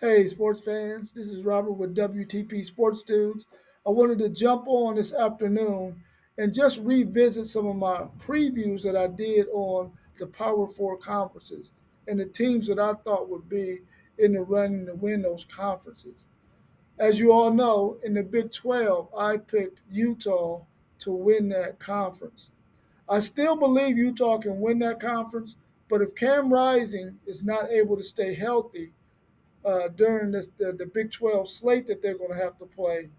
Hey, sports fans, this is Robert with WTP Sports Dudes. I wanted to jump on this afternoon and just revisit some of my previews that I did on the Power Four conferences and the teams that I thought would be in the running to win those conferences. As you all know, in the Big 12, I picked Utah to win that conference. I still believe Utah can win that conference, but if Cam Rising is not able to stay healthy, during the Big 12 slate that they're going to have to play,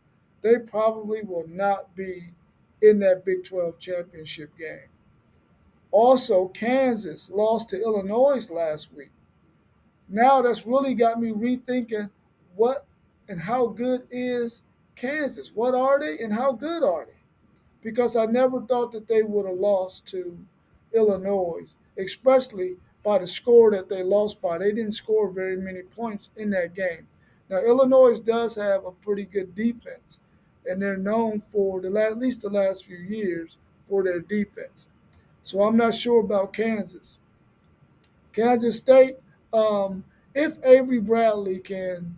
they probably will not be in that Big 12 championship game. Also, Kansas lost to Illinois last week. Now that's really got me rethinking what and how good is Kansas? What are they and how good are they? Because I never thought that they would have lost to Illinois, especially by the score that they lost by. They didn't score very many points in that game. Now Illinois does have a pretty good defense, and they're known for at least the last few years for their defense. So I'm not sure about Kansas. Kansas State, um, if Avery Bradley can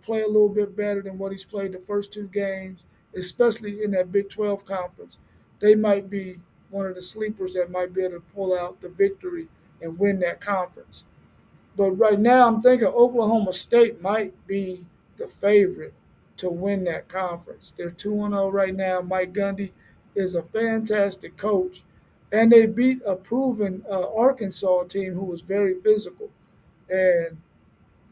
play a little bit better than what he's played the first two games, especially in that Big 12 conference. They might be one of the sleepers that might be able to pull out the victory and win that conference. But right now, I'm thinking Oklahoma State might be the favorite to win that conference. They're 2-0 right now. Mike Gundy is a fantastic coach, and they beat a proven Arkansas team who was very physical. And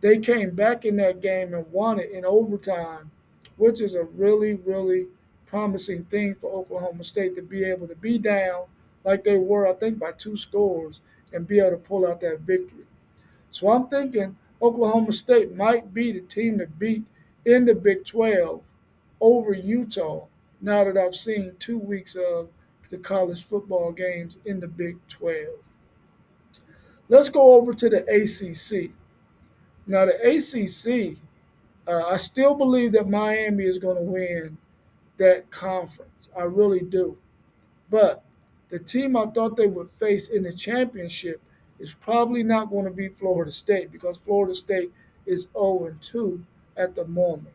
they came back in that game and won it in overtime, which is a really, really promising thing for Oklahoma State to be able to be down like they were, I think, by two scores and be able to pull out that victory. So I'm thinking Oklahoma State might be the team to beat in the Big 12 over Utah now that I've seen 2 weeks of the college football games in the Big 12. Let's go over to the ACC. Now, the ACC, I still believe that Miami is going to win that conference. I really do. But the team I thought they would face in the championship is probably not going to be Florida State because Florida State is 0-2 at the moment.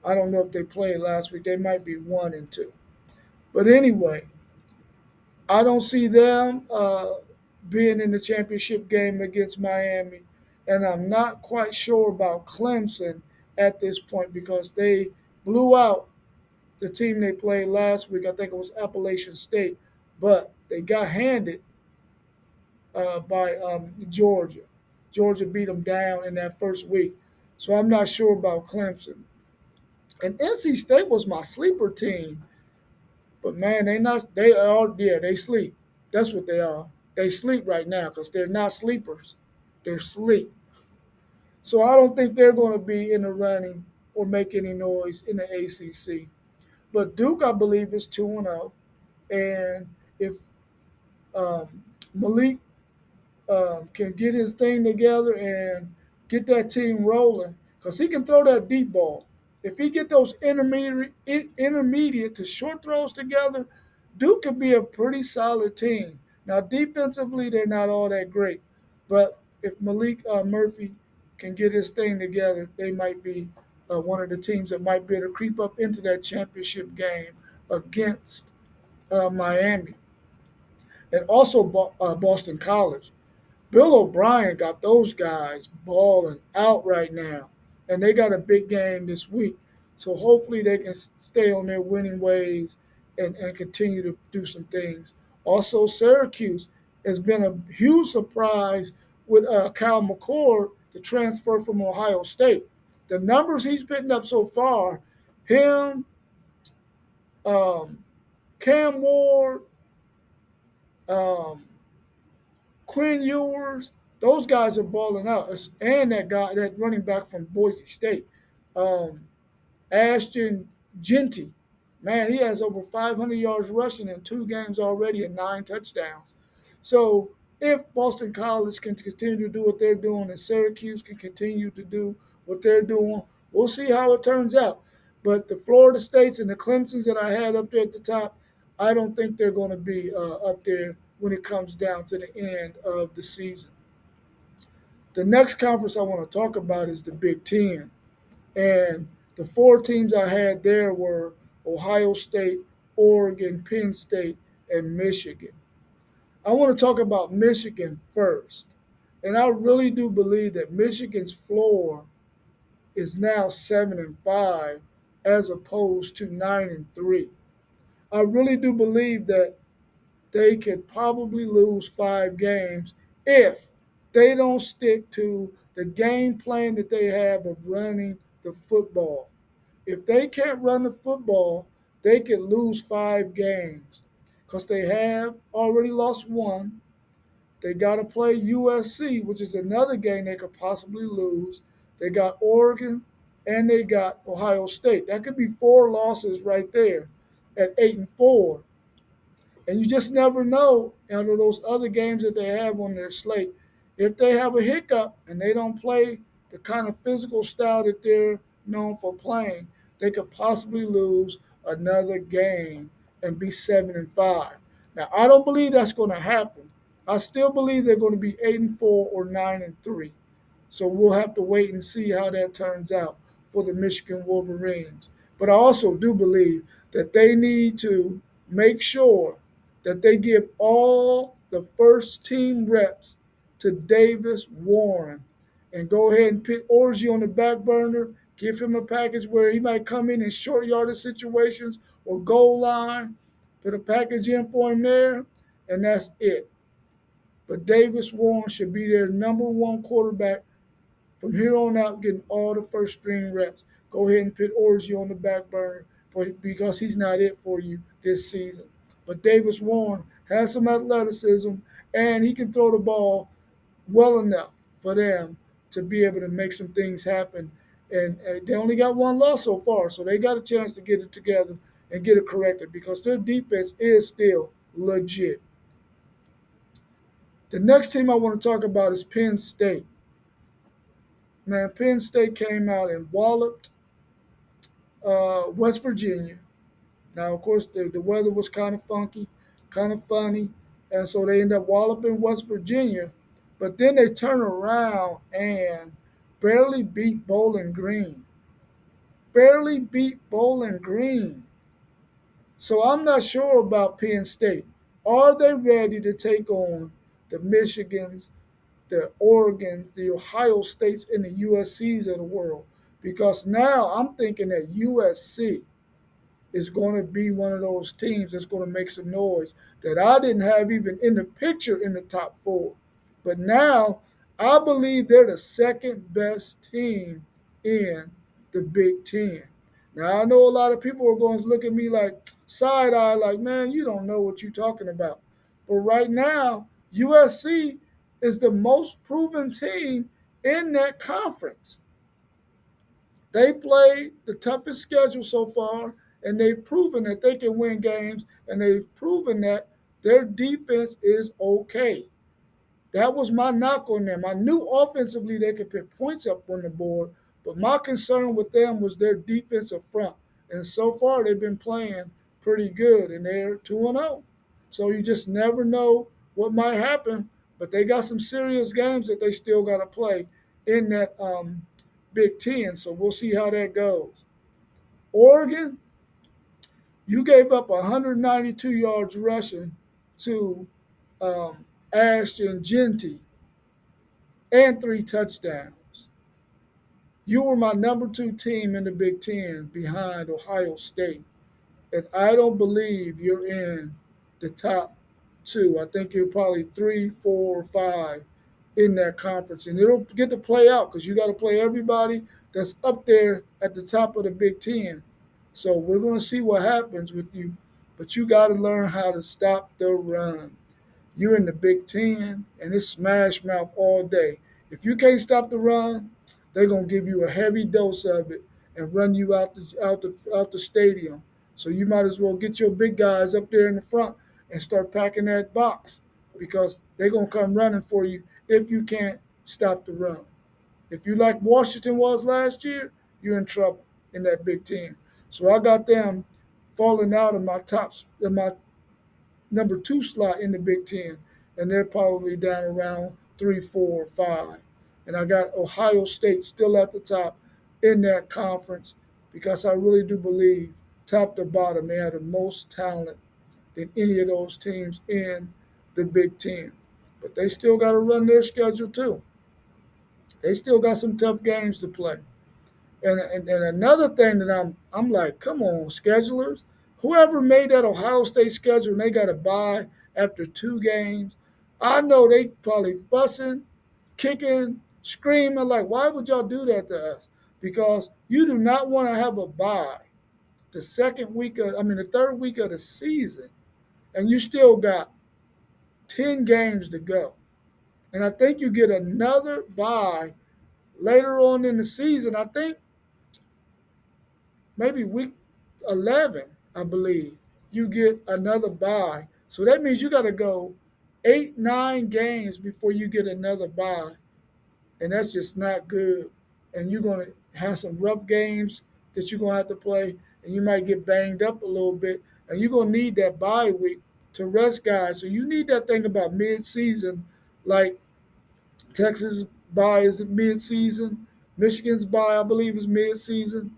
I don't know if they played last week. They might be 1-2. But anyway, I don't see them being in the championship game against Miami, and I'm not quite sure about Clemson at this point because they blew out the team they played last week. I think it was Appalachian State, but they got handed by Georgia. Georgia beat them down in that first week, so I'm not sure about Clemson. And NC State was my sleeper team. But man, they not they are yeah, they sleep. That's what they are. They sleep right now because they're not sleepers. They're sleep. So I don't think they're going to be in the running or make any noise in the ACC. But Duke, I believe, is 2-0. And if Malik can get his thing together and get that team rolling, because he can throw that deep ball. If he get those intermediate to short throws together, Duke could be a pretty solid team. Now defensively, they're not all that great, but if Malik Murphy can get his thing together, they might be one of the teams that might be able to creep up into that championship game against Miami and also Boston College. Bill O'Brien got those guys balling out right now, and they got a big game this week. So hopefully they can stay on their winning ways and continue to do some things. Also, Syracuse has been a huge surprise with Kyle McCord to transfer from Ohio State. The numbers he's putting up so far, him, um, Cam Ward, um, Quinn Ewers, those guys are balling out. And that guy, that running back from Boise State, um, Ashton Genty, man, he has over 500 yards rushing in 2 games already and 9 touchdowns. So if Boston College can continue to do what they're doing and Syracuse can continue to do what they're doing, we'll see how it turns out. But the Florida States and the Clemsons that I had up there at the top, I don't think they're going to be up there when it comes down to the end of the season. The next conference I want to talk about is the Big Ten. And the four teams I had there were Ohio State, Oregon, Penn State, and Michigan. I want to talk about Michigan first. And I really do believe that Michigan's floor is now 7-5 as opposed to 9-3. I really do believe that they could probably lose 5 games if they don't stick to the game plan that they have of running the football. If they can't run the football, they could lose 5 games because they have already lost one. They got to play USC, which is another game they could possibly lose. They got Oregon and they got Ohio State. That could be 4 losses right there at 8-4. And you just never know out of those other games that they have on their slate. If they have a hiccup and they don't play the kind of physical style that they're known for playing, they could possibly lose another game and be 7-5. Now I don't believe that's going to happen. I still believe they're going to be 8-4 or 9-3. So we'll have to wait and see how that turns out for the Michigan Wolverines. But I also do believe that they need to make sure that they give all the first team reps to Davis Warren and go ahead and put Orgy on the back burner, give him a package where he might come in short yardage situations or goal line, put a package in for him there, and that's it. But Davis Warren should be their number one quarterback from here on out, getting all the first string reps. Go ahead and put Orgy on the back burner because he's not it for you this season. But Davis Warren has some athleticism and he can throw the ball well enough for them to be able to make some things happen. And they only got one loss so far, so they got a chance to get it together and get it corrected because their defense is still legit. The next team I want to talk about is Penn State. Man, Penn State came out and walloped West Virginia. Now, of course, the weather was kind of funky, kind of funny, and so they ended up walloping West Virginia. But then they turn around and barely beat Bowling Green. Barely beat Bowling Green. So I'm not sure about Penn State. Are they ready to take on the Michigans, the Oregons, the Ohio States, and the USCs of the world? Because now I'm thinking that USC is going to be one of those teams that's going to make some noise that I didn't have even in the picture in the top four. But now I believe they're the second best team in the Big Ten. Now I know a lot of people are going to look at me like side eye, like, man, you don't know what you're talking about. But right now, USC is the most proven team in that conference. They played the toughest schedule so far, and they've proven that they can win games, and they've proven that their defense is okay. That was my knock on them. I knew offensively they could put points up on the board, but my concern with them was their defensive front. And so far, they've been playing pretty good, and they're 2-0. So you just never know what might happen, but they got some serious games that they still got to play in that Big Ten. So we'll see how that goes. Oregon, you gave up 192 yards rushing to Ashton Genty and 3 touchdowns. You were my number 2 team in the Big Ten behind Ohio State. And I don't believe you're in the top two. I think you're probably 3, 4, or 5 in that conference. And it'll get to play out because you got to play everybody that's up there at the top of the Big Ten. So we're going to see what happens with you. But you got to learn how to stop the run. You're in the Big Ten, and it's smash mouth all day. If you can't stop the run, they're gonna give you a heavy dose of it and run you out the stadium. So you might as well get your big guys up there in the front and start packing that box because they're gonna come running for you if you can't stop the run. If you like Washington was last year, you're in trouble in that Big Ten. So I got them falling out of my number 2 slot in the Big Ten, and they're probably down around 3, 4, 5. And I got Ohio State still at the top in that conference because I really do believe, top to bottom, they have the most talent than any of those teams in the Big Ten. But they still got to run their schedule too. They still got some tough games to play. And another thing that I'm like, come on, schedulers, whoever made that Ohio State schedule and they got to bye after 2 games, I know they probably fussing, kicking, screaming like, why would y'all do that to us? Because you do not want to have a bye the third week of the season, and you still got 10 games to go. And I think you get another bye later on in the season. I think maybe week 11, I believe, you get another bye. So that means you got to go 8, 9 games before you get another bye. And that's just not good. And you're going to have some rough games that you're going to have to play. And you might get banged up a little bit. And you're going to need that bye week to rest guys. So you need that thing about mid-season, like Texas bye is mid-season. Michigan's bye, I believe, is mid-season,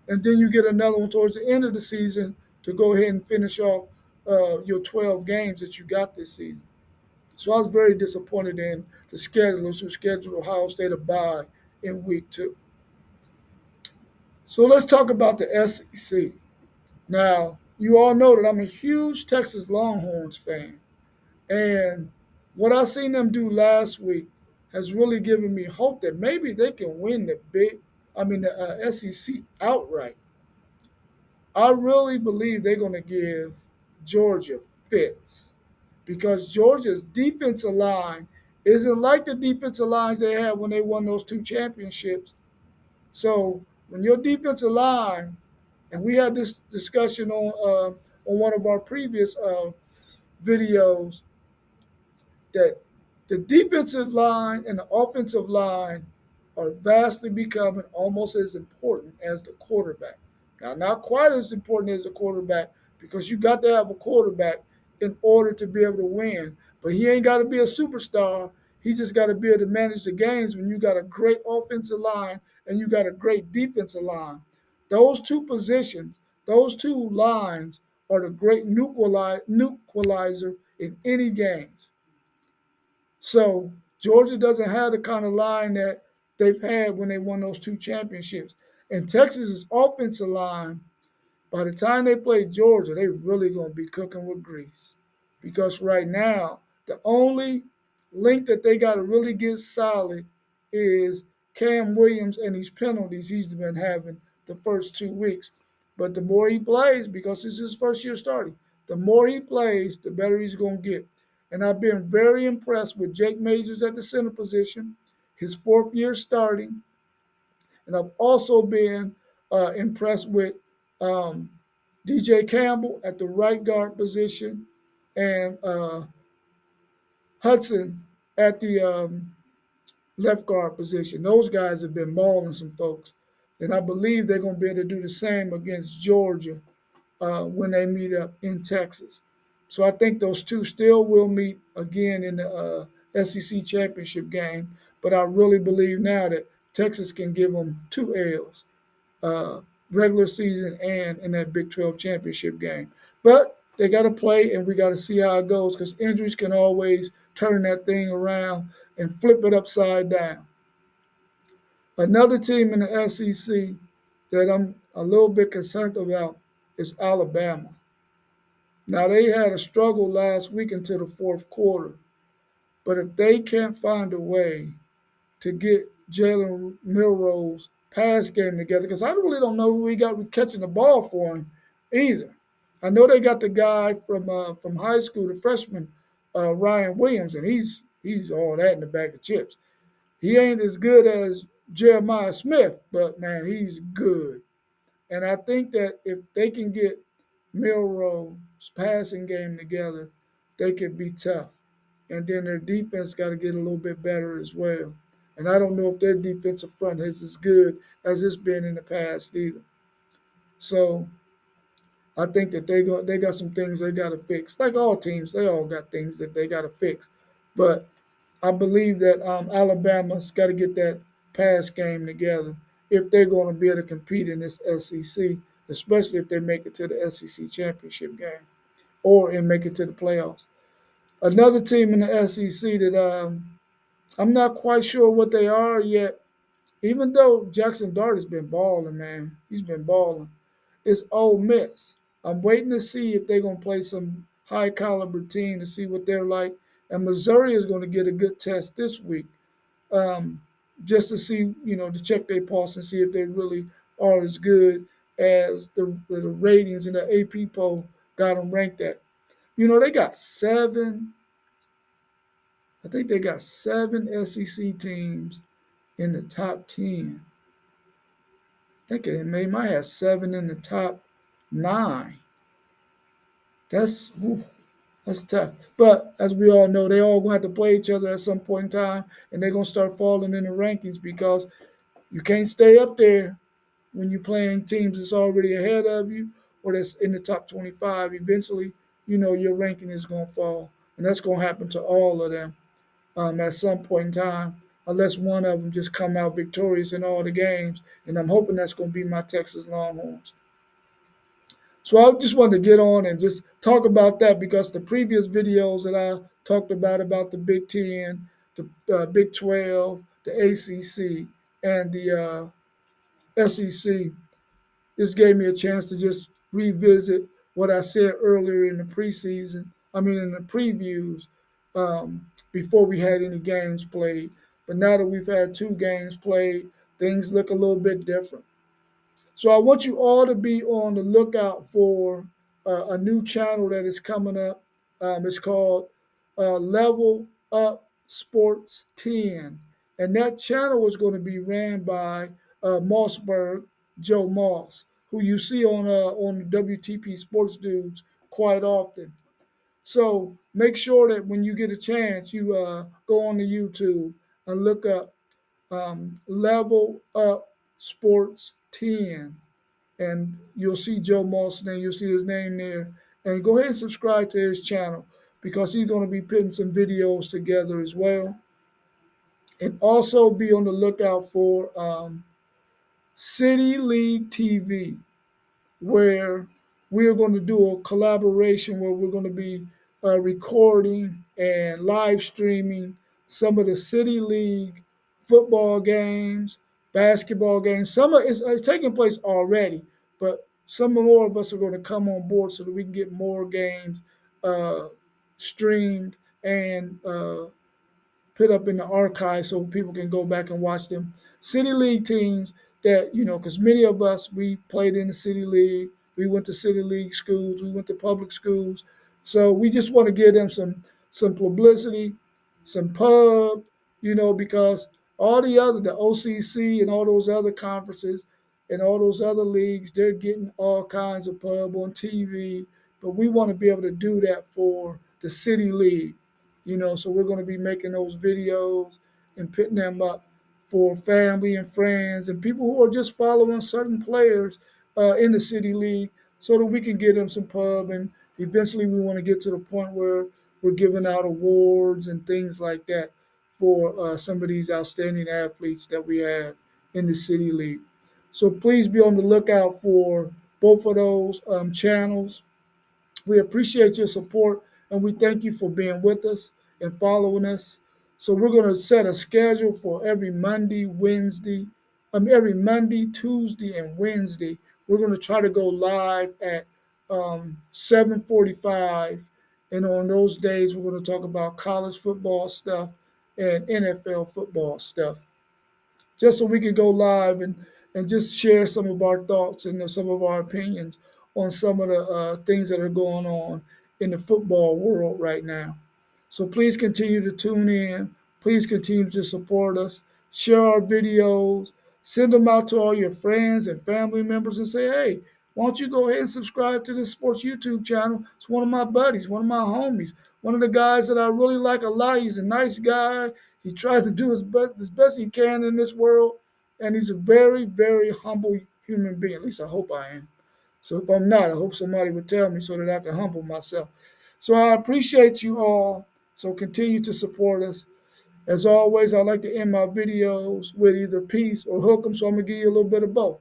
and then you get another one towards the end of the season to go ahead and finish off your 12 games that you got this season. So I was very disappointed in the schedulers who scheduled Ohio State a bye in week 2. So let's talk about the SEC. Now, you all know that I'm a huge Texas Longhorns fan, and what I seen them do last week has really given me hope that maybe they can win the SEC outright. I really believe they're going to give Georgia fits because Georgia's defensive line isn't like the defensive lines they had when they won those 2 championships. So when your defensive line, and we had this discussion on one of our previous videos, that the defensive line and the offensive line are vastly becoming almost as important as the quarterback. Now, not quite as important as the quarterback because you got to have a quarterback in order to be able to win. But he ain't got to be a superstar. He just got to be able to manage the games when you got a great offensive line and you got a great defensive line. Those two positions, those two lines are the great neutralizer in any games. So Georgia doesn't have the kind of line that they've had when they won those 2 championships. And Texas's offensive line, by the time they play Georgia, they really gonna be cooking with grease. Because right now, the only link that they gotta really get solid is Cam Williams and these penalties he's been having the first 2 weeks. But the more he plays, because it's his first year starting, the more he plays, the better he's gonna get. And I've been very impressed with Jake Majors at the center position, his 4th year starting. And I've also been impressed with um, DJ Campbell at the right guard position and Hudson at the left guard position. Those guys have been mauling some folks. And I believe they're going to be able to do the same against Georgia when they meet up in Texas. So I think those two still will meet again in the SEC championship game. But I really believe now that Texas can give them 2 L's, uh, regular season and in that Big 12 championship game. But they got to play, and we got to see how it goes because injuries can always turn that thing around and flip it upside down. Another team in the SEC that I'm a little bit concerned about is Alabama. Now, they had a struggle last week into the fourth quarter, but if they can't find a way to get Jalen Milroe's pass game together, because I really don't know who he got catching the ball for him either. I know they got the guy from high school, the freshman Ryan Williams, and he's all that in the bag of chips. He ain't as good as Jeremiah Smith, but man, he's good. And I think that if they can get Milroe's passing game together, they could be tough. And then their defense got to get a little bit better as well. And I don't know if their defensive front is as good as it's been in the past either. So I think that they got some things they got to fix. Like all teams, they all got things that they got to fix. But I believe that Alabama's got to get that pass game together if they're going to be able to compete in this SEC, especially if they make it to the SEC championship game or and make it to the playoffs. Another team in the SEC that I'm not quite sure what they are yet, even though Jackson Dart has been balling, man. He's been balling. It's Ole Miss. I'm waiting to see if they're going to play some high caliber team to see what they're like. And Missouri is going to get a good test this week, um, just to see, to check their pulse and see if they really are as good as the ratings in the AP poll got them ranked at. They got seven. I think they got seven SEC teams in the top 10. I think they might have seven in the top nine. That's that's tough. But as we all know, they all gonna have to play each other at some point in time, and they're gonna start falling in the rankings because you can't stay up there when you're playing teams that's already ahead of you or that's in the top 25. Eventually, your ranking is gonna fall, and that's gonna happen to all of them at some point in time, unless one of them just come out victorious in all the games. And I'm hoping that's gonna be my Texas Longhorns. So I just wanted to get on and just talk about that because the previous videos that I talked about the Big Ten, the Big 12, the ACC, and the SEC, this gave me a chance to just revisit what I said earlier in the preseason. I mean, in the previews, before we had any games played. But now that we've had two games played, things look a little bit different. So I want you all to be on the lookout for a new channel that is coming up. It's called Level Up Sports 10. And that channel is going to be ran by Mossberg, Joe Moss, who you see on the WTP Sports Dudes quite often. So make sure that when you get a chance, you go on to YouTube and look up Level Up Sports 10, and you'll see Joe Moss' name. You'll see his name there. And go ahead and subscribe to his channel because he's going to be putting some videos together as well. And also be on the lookout for City League TV, where we're going to do a collaboration where we're going to be recording and live streaming some of the City League football games, basketball games. Some of it's taking place already, but some more of us are going to come on board so that we can get more games uh, streamed and put up in the archive so people can go back and watch them. City League teams that, because many of us, we played in the City League. We went to City League schools. We went to public schools. So we just want to give them some publicity, some pub, because all the OCC and all those other conferences and all those other leagues, they're getting all kinds of pub on TV. But we want to be able to do that for the City League. So we're going to be making those videos and putting them up for family and friends and people who are just following certain players in the City League so that we can get them some pub. And eventually we want to get to the point where we're giving out awards and things like that for some of these outstanding athletes that we have in the City League. So please be on the lookout for both of those channels. We appreciate your support and we thank you for being with us and following us. So we're going to set a schedule for every Monday, Tuesday, and Wednesday. We're going to try to go live at 7:45, and on those days we're going to talk about college football stuff and NFL football stuff just so we could go live and just share some of our thoughts and some of our opinions on some of the things that are going on in the football world right now. So please continue to tune in. Please continue to support us. Share our videos. Send them out to all your friends and family members and say, hey, why don't you go ahead and subscribe to this sports YouTube channel? It's one of my buddies, one of my homies, one of the guys that I really like a lot. He's a nice guy. He tries to do his best he can in this world. And he's a very, very humble human being. At least I hope I am. So if I'm not, I hope somebody would tell me so that I can humble myself. So I appreciate you all. So continue to support us. As always, I like to end my videos with either peace or hook 'em, so I'm going to give you a little bit of both.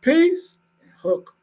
Peace and hook 'em.